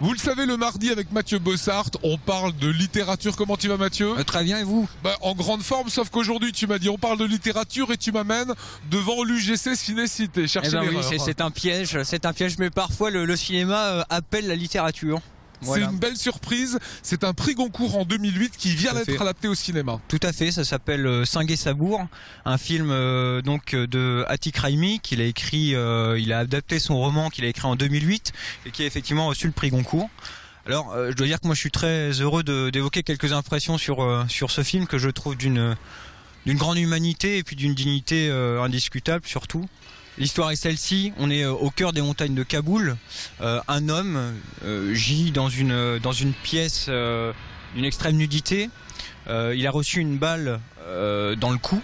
Vous le savez, le mardi avec Mathieu Bossart, on parle de littérature. Comment tu vas, Mathieu? Très bien, et vous? En grande forme, sauf qu'aujourd'hui tu m'as dit on parle de littérature et tu m'amènes devant l'UGC Ciné-Cité. Cherchez l'erreur. Oui, c'est un piège, mais parfois le cinéma appelle la littérature. Voilà. C'est une belle surprise, c'est un prix Goncourt en 2008 qui vient d'être adapté au cinéma. Tout à fait, ça s'appelle Singe et Sabour, un film de Atiq Raimi qu'il a écrit, il a adapté son roman qu'il a écrit en 2008 et qui a effectivement reçu le prix Goncourt. Alors je dois dire que moi je suis très heureux d'évoquer quelques impressions sur ce film que je trouve d'une grande humanité et puis d'une dignité indiscutable surtout. L'histoire est celle-ci, on est au cœur des montagnes de Kaboul. Un homme gît dans une pièce d'une extrême nudité. Il a reçu une balle dans le cou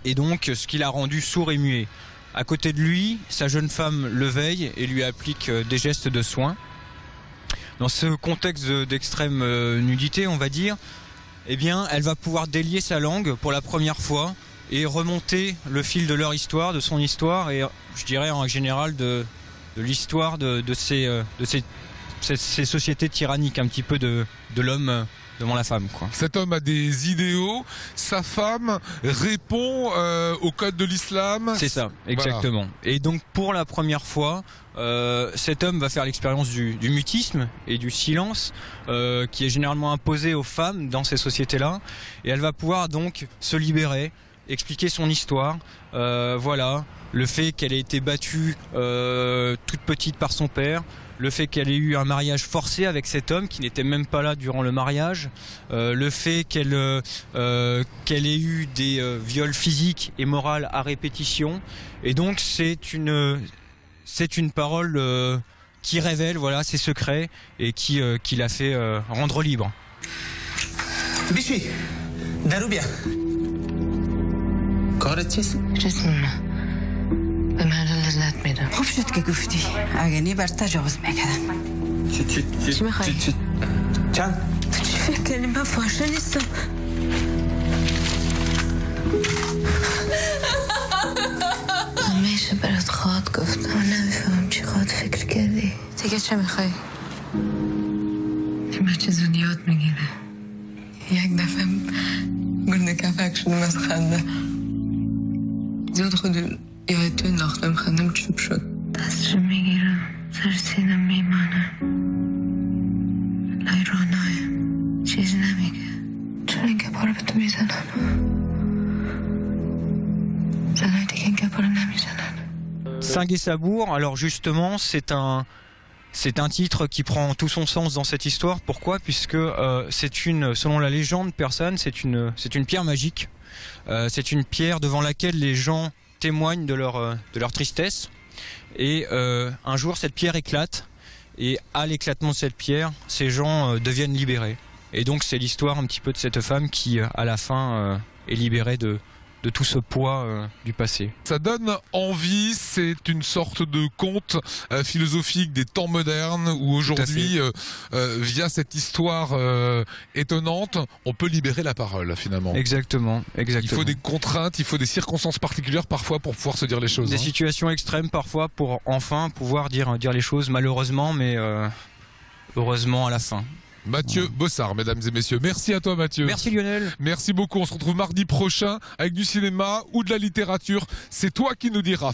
et donc ce qui l'a rendu sourd et muet. À côté de lui, sa jeune femme le veille et lui applique des gestes de soin. Dans ce contexte d'extrême nudité, on va dire, eh bien, elle va pouvoir délier sa langue pour la première fois et remonter le fil de leur histoire, de son histoire et je dirais en général de l'histoire de ces sociétés tyranniques, un petit peu de l'homme devant la femme, quoi. Cet homme a des idéaux, sa femme répond au code de l'islam. C'est ça, exactement. Voilà. Et donc pour la première fois, cet homme va faire l'expérience du mutisme et du silence qui est généralement imposé aux femmes dans ces sociétés-là et elle va pouvoir donc se libérer, expliquer son histoire, voilà, le fait qu'elle ait été battue toute petite par son père, le fait qu'elle ait eu un mariage forcé avec cet homme qui n'était même pas là durant le mariage, le fait qu'elle ait eu des viols physiques et moraux à répétition, et donc c'est une parole qui révèle voilà ses secrets et qui l'a fait rendre libre. Bishi, Darubia. کارت چیست؟ جسمنا به من لذت میدم. خوب شد که گفتی. اگه نی بر تجاوز میکردم. چی میخوای؟ چند؟ تو چی فکر کنی؟ من فاحشه نیستم. همیشه برات خواهد گفتم و نمیفهمم چی خواهد فکر کردی. دیگه چه میخوای؟ این بچه زود یاد میگیره. یک دفعه گرده کفک شدم از خنده. زود خود یادتون انداختم خندم چوب شد. دستشو میگیرم سر سینم میمانم. لای رانایم چیزی نمیگه. چرا این گپا رو به تو میزنن؟ زنای دیگه این گپا رو نمیزنن. Singe et Sabour, alors justement c'est un titre qui prend tout son sens dans cette histoire. Pourquoi? Puisque selon la légende persane, c'est une pierre magique. C'est une pierre devant laquelle les gens témoignent de leur tristesse. Et un jour, cette pierre éclate. Et à l'éclatement de cette pierre, ces gens deviennent libérés. Et donc, c'est l'histoire un petit peu de cette femme qui, à la fin, est libérée de tout ce poids du passé. Ça donne envie, c'est une sorte de conte philosophique des temps modernes où aujourd'hui, via cette histoire étonnante, on peut libérer la parole finalement. Exactement. Il faut des contraintes, il faut des circonstances particulières parfois pour pouvoir se dire les choses. Des situations extrêmes parfois pour enfin pouvoir dire les choses malheureusement, mais heureusement à la fin. Mathieu Bossart, mesdames et messieurs. Merci à toi, Mathieu. Merci, Lionel. Merci beaucoup. On se retrouve mardi prochain avec du cinéma ou de la littérature. C'est toi qui nous diras.